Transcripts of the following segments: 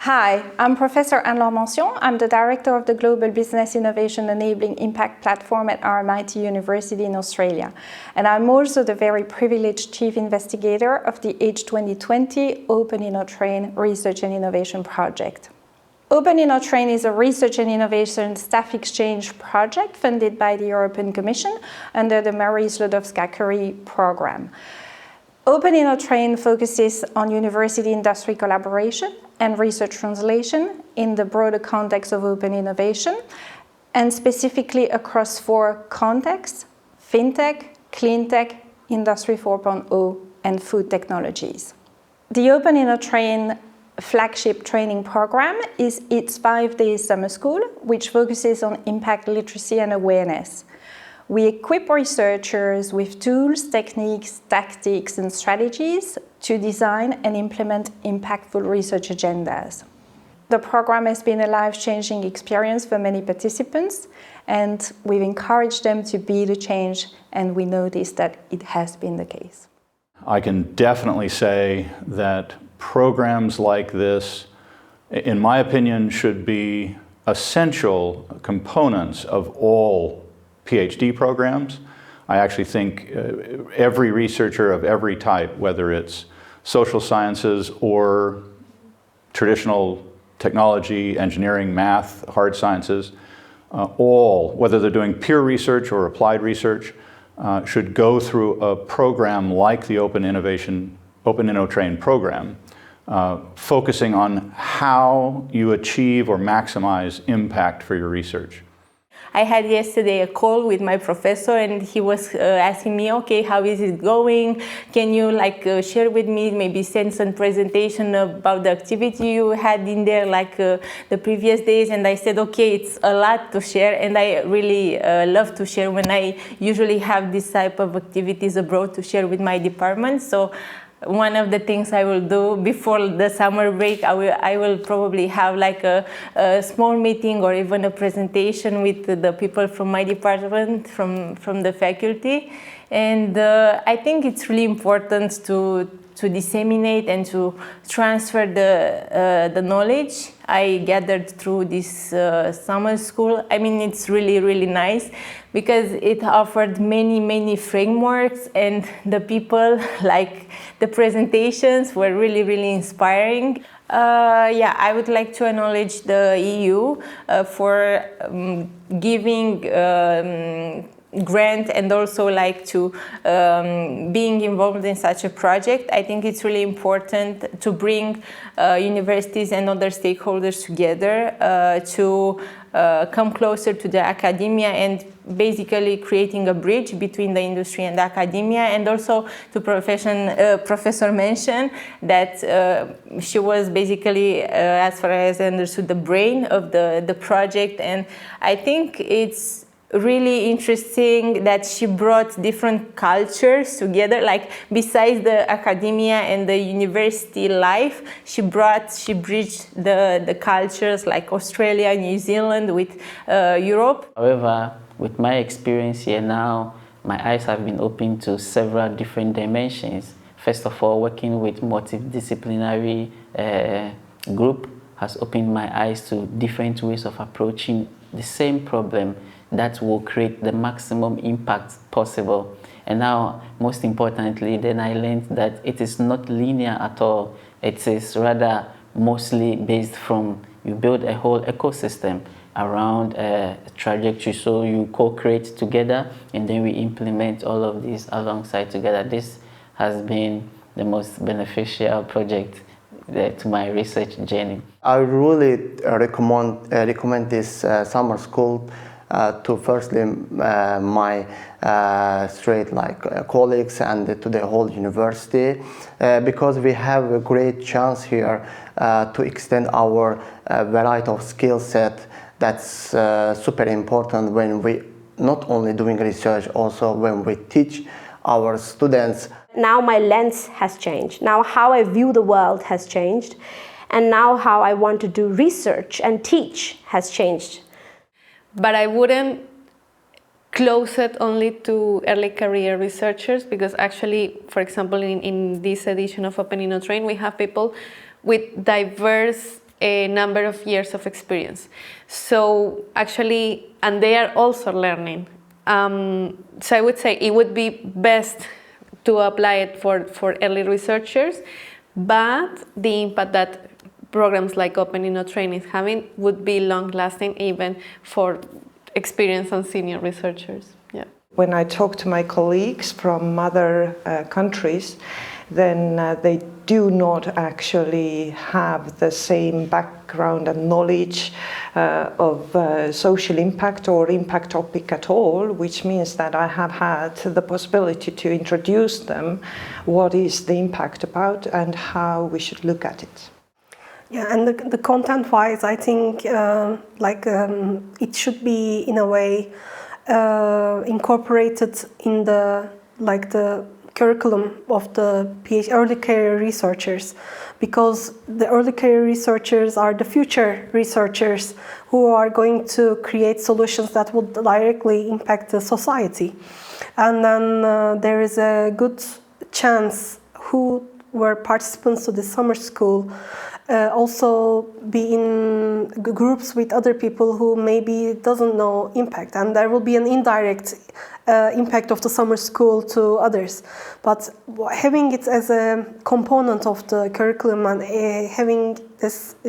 Hi, I'm Professor Anne-Laure Mention. I'm the Director of the Global Business Innovation Enabling Impact Platform at RMIT University in Australia. And I'm also the very privileged Chief Investigator of the H2020 OpenInnoTrain Research and Innovation Project. OpenInnoTrain is a research and innovation staff exchange project funded by the European Commission under the Marie Sklodowska-Curie program. OpenInnoTrain focuses on university-industry collaboration and research translation in the broader context of open innovation, and specifically across four contexts: fintech, cleantech, Industry 4.0, and food technologies. The OpenInnoTrain flagship training program is its 5-day summer school, which focuses on impact literacy and awareness. We equip researchers with tools, techniques, tactics, and strategies to design and implement impactful research agendas. The program has been a life-changing experience for many participants, and we've encouraged them to be the change, and we notice that it has been the case. I can definitely say that programs like this, in my opinion, should be essential components of all PhD programs. I actually think every researcher of every type, whether it's social sciences or traditional technology, engineering, math, hard sciences, all, whether they're doing peer research or applied research, should go through a program like the OpenInnoTrain program, focusing on how you achieve or maximize impact for your research. I had yesterday a call with my professor, and he was asking me, okay, how is it going? Can you share with me, maybe send some presentation about the activity you had in there the previous days? And I said, okay, it's a lot to share, and I really love to share when I usually have this type of activities abroad to share with my department. So one of the things I will do before the summer break, I will probably have a small meeting or even a presentation with the people from my department, from the faculty. And I think it's really important to disseminate and to transfer the knowledge I gathered through this summer school. I mean, it's really, really nice because it offered many frameworks, and the people, the presentations were really, really inspiring. I would like to acknowledge the EU for giving grant and also to being involved in such a project. I think it's really important to bring universities and other stakeholders together to come closer to the academia, and basically creating a bridge between the industry and academia. And also to Professor Mention that she was basically, as far as I understood, the brain of the project. And I think it's really interesting that she brought different cultures together, besides the academia and the university life, she bridged the cultures like Australia, New Zealand with Europe. However, with my experience here now, my eyes have been opened to several different dimensions. First of all, working with multidisciplinary group has opened my eyes to different ways of approaching the same problem that will create the maximum impact possible. And now, most importantly, then I learned that it is not linear at all. It is rather mostly based from, you build a whole ecosystem around a trajectory, so you co-create together, and then we implement all of this alongside together. This has been the most beneficial project to my research journey. I really recommend this summer school to firstly my straight colleagues and to the whole university, because we have a great chance here to extend our variety of skill set. That's super important when we not only doing research, also when we teach our students. Now my lens has changed. Now how I view the world has changed, and now how I want to do research and teach has changed. But I wouldn't close it only to early career researchers, because actually, for example, in this edition of OpenInnoTrain, we have people with diverse a number of years of experience. So actually, and they are also learning. So I would say it would be best to apply it for early researchers, but the impact that programs like OpenInnoTrain is having would be long-lasting even for experienced and senior researchers. Yeah. When I talk to my colleagues from other countries, then they do not actually have the same background and knowledge of social impact or impact topic at all, which means that I have had the possibility to introduce them what is the impact about and how we should look at it. Yeah, and the content-wise, I think it should be in a way incorporated in the curriculum of the early career researchers, because the early career researchers are the future researchers who are going to create solutions that will directly impact the society. And then there is a good chance who were participants to the summer school also be in groups with other people who maybe doesn't know impact, and there will be an indirect impact of the summer school to others. But having it as a component of the curriculum and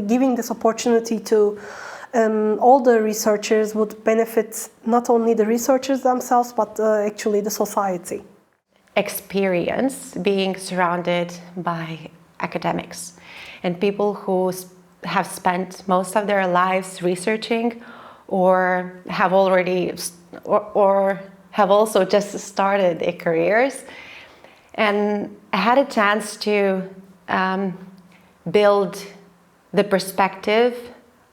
giving this opportunity to all the researchers would benefit not only the researchers themselves, but actually the society. Experience being surrounded by academics and people who have spent most of their lives researching or have already or have also just started their careers, and I had a chance to build the perspective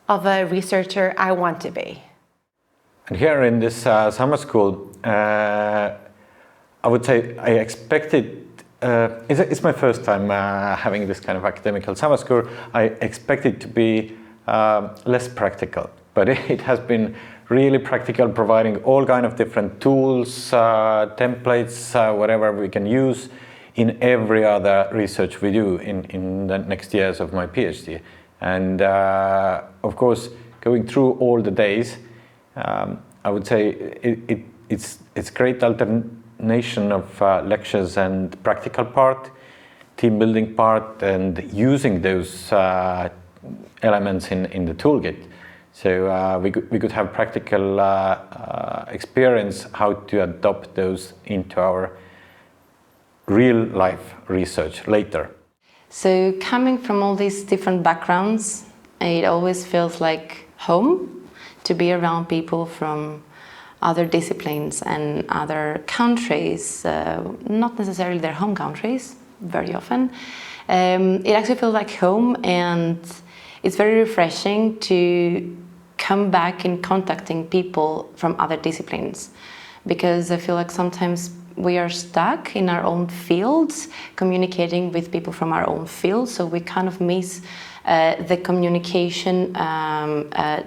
of a researcher I want to be. And here in this summer school, I would say I expected, it's my first time having this kind of academical summer school. I expected to be less practical, but it has been really practical, providing all kind of different tools, templates, whatever we can use in every other research we do in the next years of my PhD. And of course, going through all the days, I would say it's great alternation of lectures and practical part, team building part, and using those elements in the toolkit. So we could have practical experience how to adopt those into our real life research later. So coming from all these different backgrounds, it always feels like home to be around people from other disciplines and other countries, not necessarily their home countries, very often. It actually feels like home, and it's very refreshing to come back in contacting people from other disciplines, because I feel like sometimes we are stuck in our own fields, communicating with people from our own field, so we kind of miss the communication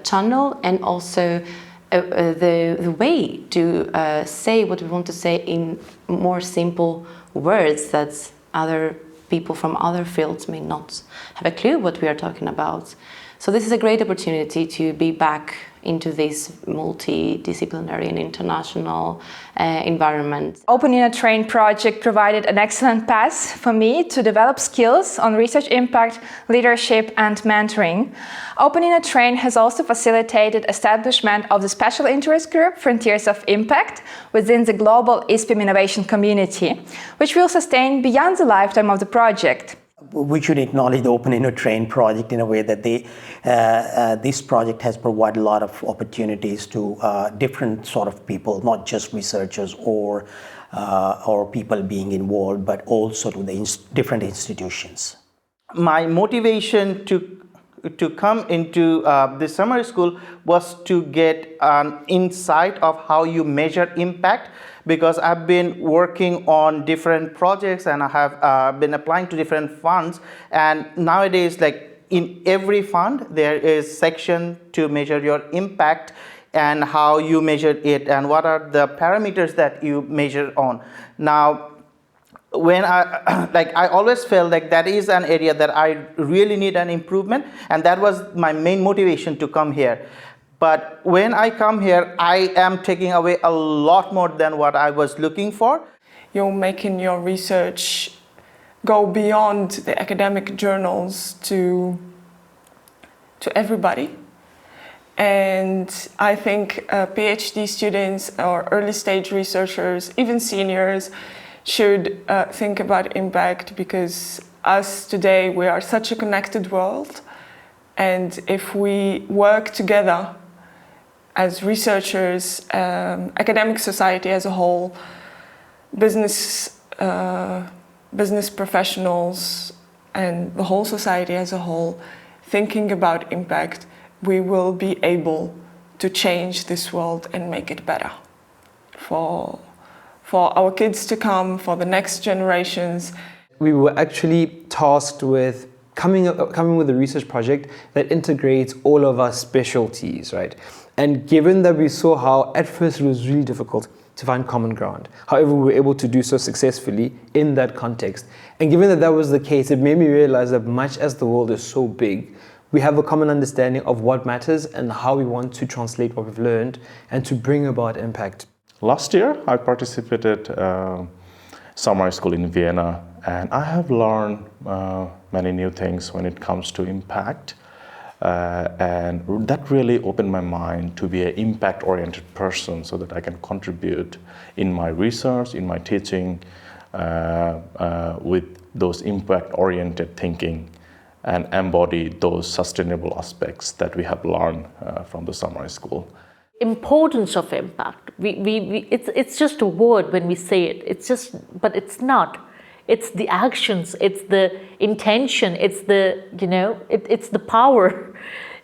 channel, and also the way to say what we want to say in more simple words that other people from other fields may not have a clue what we are talking about. So this is a great opportunity to be back into this multidisciplinary and international environment. OpenInnoTrain project provided an excellent path for me to develop skills on research impact, leadership and mentoring. OpenInnoTrain has also facilitated establishment of the special interest group Frontiers of Impact within the global ISPIM innovation community, which will sustain beyond the lifetime of the project. We should acknowledge the OpenInnoTrain project in a way that this project has provided a lot of opportunities to different sort of people, not just researchers or people being involved, but also to the different institutions. My motivation to come into the summer school was to get an insight of how you measure impact, because I've been working on different projects and I have been applying to different funds, and nowadays, like in every fund there is section to measure your impact and how you measure it and what are the parameters that you measure on. Now when I always felt like that is an area that I really need an improvement, and that was my main motivation to come here. But when I come here, I am taking away a lot more than what I was looking for. You're making your research go beyond the academic journals to everybody. And I think PhD students or early stage researchers, even seniors, should think about impact, because us today, we are such a connected world. And if we work together as researchers, academic society as a whole, business professionals, and the whole society as a whole, thinking about impact, we will be able to change this world and make it better for our kids to come, for the next generations. We were actually tasked with coming with a research project that integrates all of our specialties, right? And given that we saw how at first it was really difficult to find common ground, however we were able to do so successfully in that context. And given that that was the case, it made me realize that much as the world is so big, we have a common understanding of what matters and how we want to translate what we've learned and to bring about impact. Last year, I participated summer school in Vienna, and I have learned many new things when it comes to impact. And that really opened my mind to be an impact-oriented person so that I can contribute in my research, in my teaching, with those impact-oriented thinking and embody those sustainable aspects that we have learned from the summer school. Importance of impact. It's just a word when we say it. But it's not. It's the actions, it's the intention, it's the, it's the power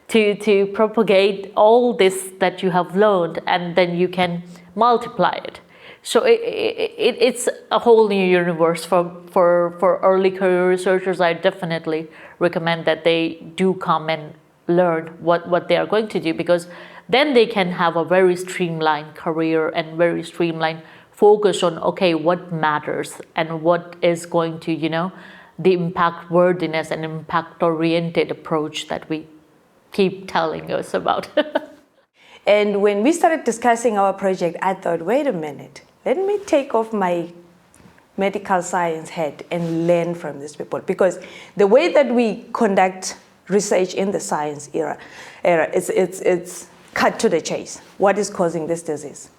to propagate all this that you have learned, and then you can multiply it. So it's a whole new universe for early career researchers. I definitely recommend that they do come and learn what they are going to do, because then they can have a very streamlined career and very streamlined focus on, okay, what matters and what is going to, the impact worthiness and impact oriented approach that we keep telling us about. And when we started discussing our project, I thought, wait a minute, let me take off my medical science hat and learn from these people, because the way that we conduct research in the science era it's cut to the chase. What is causing this disease?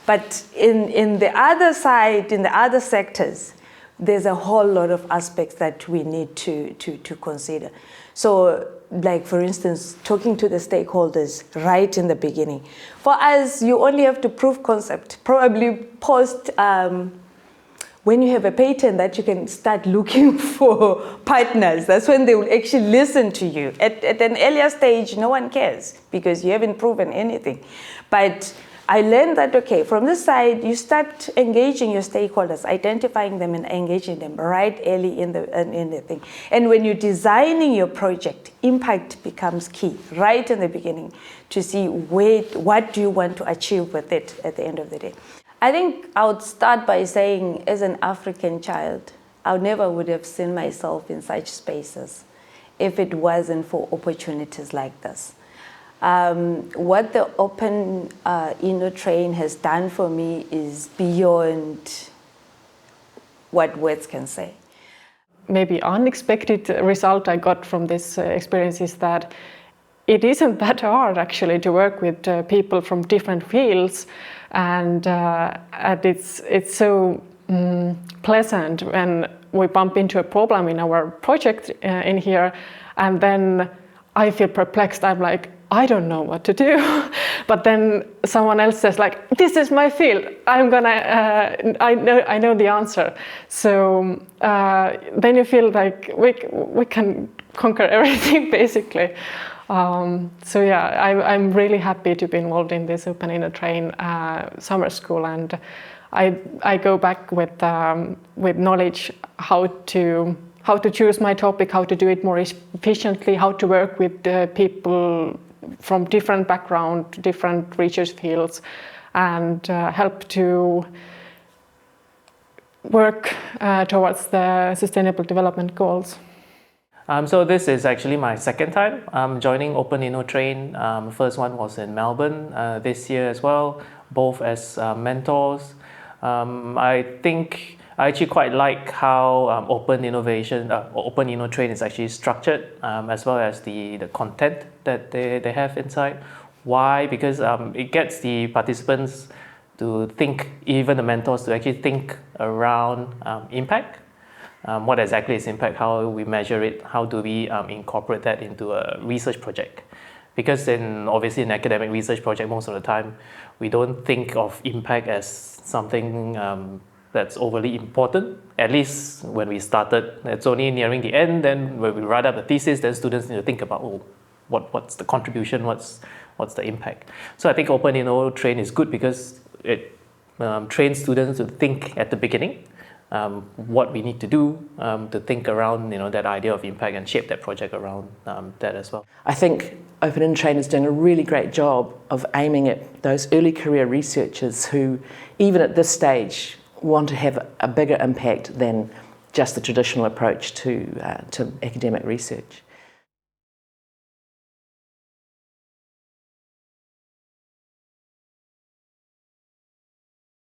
But in the other side, in the other sectors, there's a whole lot of aspects that we need to consider. So, like for instance, talking to the stakeholders right in the beginning. For us, you only have to prove concept, probably post when you have a patent that you can start looking for partners. That's when they will actually listen to you. At an earlier stage, no one cares because you haven't proven anything. But I learned that, okay, from this side, you start engaging your stakeholders, identifying them and engaging them right early in the thing. And when you're designing your project, impact becomes key right in the beginning to see what do you want to achieve with it at the end of the day. I think I would start by saying, as an African child, I never would have seen myself in such spaces if it wasn't for opportunities like this. What the OpenInnoTrain has done for me is beyond what words can say. Maybe unexpected result I got from this experience is that it isn't that hard actually to work with people from different fields, and it's so pleasant when we bump into a problem in our project in here, and then I feel perplexed. I'm like, I don't know what to do. But then someone else says, like, this is my field. I'm gonna, I know the answer. So then you feel like we can conquer everything basically. So yeah, I'm really happy to be involved in this OpenInnoTrain Summer School, and I go back with knowledge how to choose my topic, how to do it more efficiently, how to work with people from different background, different research fields, and help to work towards the Sustainable Development Goals? So this is actually my second time joining OpenInnoTrain. First one was in Melbourne this year as well, both as mentors. I think I actually quite like how OpenInnoTrain is actually structured, as well as the content that they have inside. Why? Because it gets the participants to think, even the mentors, to actually think around impact. What exactly is impact? How we measure it? How do we incorporate that into a research project? Because obviously in academic research project, most of the time, we don't think of impact as something that's overly important. At least when we started, it's only nearing the end. Then when we write up the thesis, then students need to think about, what's the contribution? What's the impact? So I think OpenInnoTrain is good because it trains students to think at the beginning. What we need to do to think around that idea of impact and shape that project around that as well. I think OpenInnoTrain is doing a really great job of aiming at those early career researchers who, even at this stage, want to have a bigger impact than just the traditional approach to academic research.